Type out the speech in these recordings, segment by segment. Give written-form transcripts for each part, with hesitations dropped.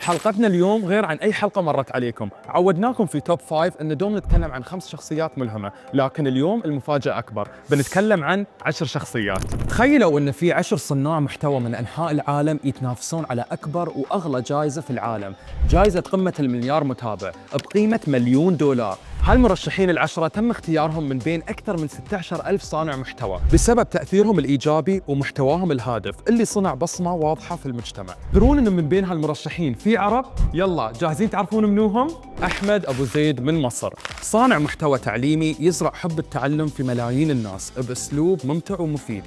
حلقتنا اليوم غير عن أي حلقة مرت عليكم. عودناكم في توب 5 أن دوم نتكلم عن 5 شخصيات ملهمة، لكن اليوم المفاجأة أكبر، بنتكلم عن 10 شخصيات. تخيلوا أن في 10 صناع محتوى من أنحاء العالم يتنافسون على أكبر وأغلى جائزة في العالم، جائزة قمة المليار متابع بقيمة $1,000,000. هالمرشحين العشرة تم اختيارهم من بين أكثر من 16,000 صانع محتوى بسبب تأثيرهم الإيجابي ومحتواهم الهادف اللي صنع بصمة واضحة في المجتمع. تدرون إن من بين هالمرشحين في عرب؟ يلا جاهزين تعرفون منوهم؟ أحمد أبو زيد من مصر، صانع محتوى تعليمي يزرع حب التعلم في ملايين الناس بأسلوب ممتع ومفيد.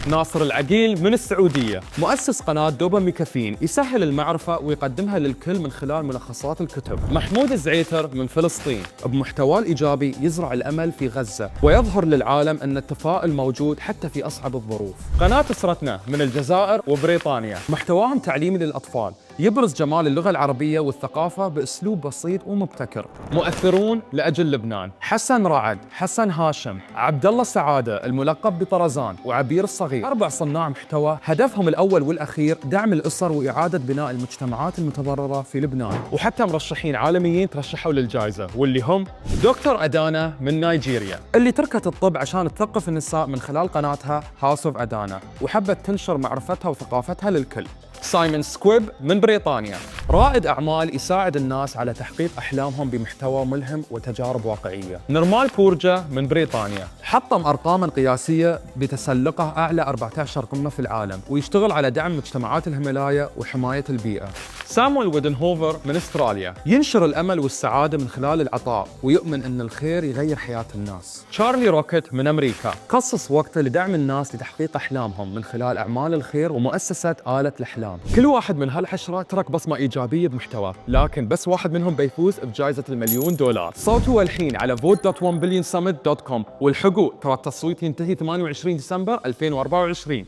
ناصر العقيل من السعودية، مؤسس قناة دوبامي كافين يسهل المعرفة ويقدمها للكل من خلال ملخصات الكتب. محمود الزعيتر من فلسطين، بمحتواه الإيجابي يزرع الأمل في غزة ويظهر للعالم أن التفاؤل موجود حتى في أصعب الظروف. قناة أسرتنا من الجزائر وبريطانيا، محتواهم تعليمي للأطفال يبرز جمال اللغة العربية والثقافة بأسلوب بسيط ومبتكر. مؤثرون لأجل لبنان، حسن رعد، حسن هاشم، عبد الله سعادة الملقب بطرزان، وعبير الصغير، 4 صناع محتوى هدفهم الأول والأخير دعم الأسر وإعادة بناء المجتمعات المتضررة في لبنان. وحتى مرشحين عالميين ترشحوا للجائزة، واللي هم دكتور أدانا من نيجيريا، اللي تركت الطب عشان تثقف النساء من خلال قناتها هاوس اوف أدانا، وحبت تنشر معرفتها وثقافتها للكل. سايمون سكويب من بريطانيا، رائد أعمال يساعد الناس على تحقيق أحلامهم بمحتوى ملهم وتجارب واقعية. نرمال بورجا من بريطانيا، حطم أرقاماً قياسية بتسلقه أعلى 14 قمة في العالم، ويشتغل على دعم مجتمعات الهيمالايا وحماية البيئة. سامويل ويدنهوفر من أستراليا، ينشر الأمل والسعادة من خلال العطاء ويؤمن أن الخير يغير حياة الناس. تشارلي روكيت من أمريكا، خصص وقته لدعم الناس لتحقيق أحلامهم من خلال أعمال الخير ومؤسسة آلة الأحلام. كل واحد من هالعشرة ترك بصمة إيجابية بمحتواه، لكن بس واحد منهم بيفوز بجائزة $1,000,000. صوتوا الحين على vote.1billionsummit.com والحقوا، ترى التصويت ينتهي 28 ديسمبر 2024.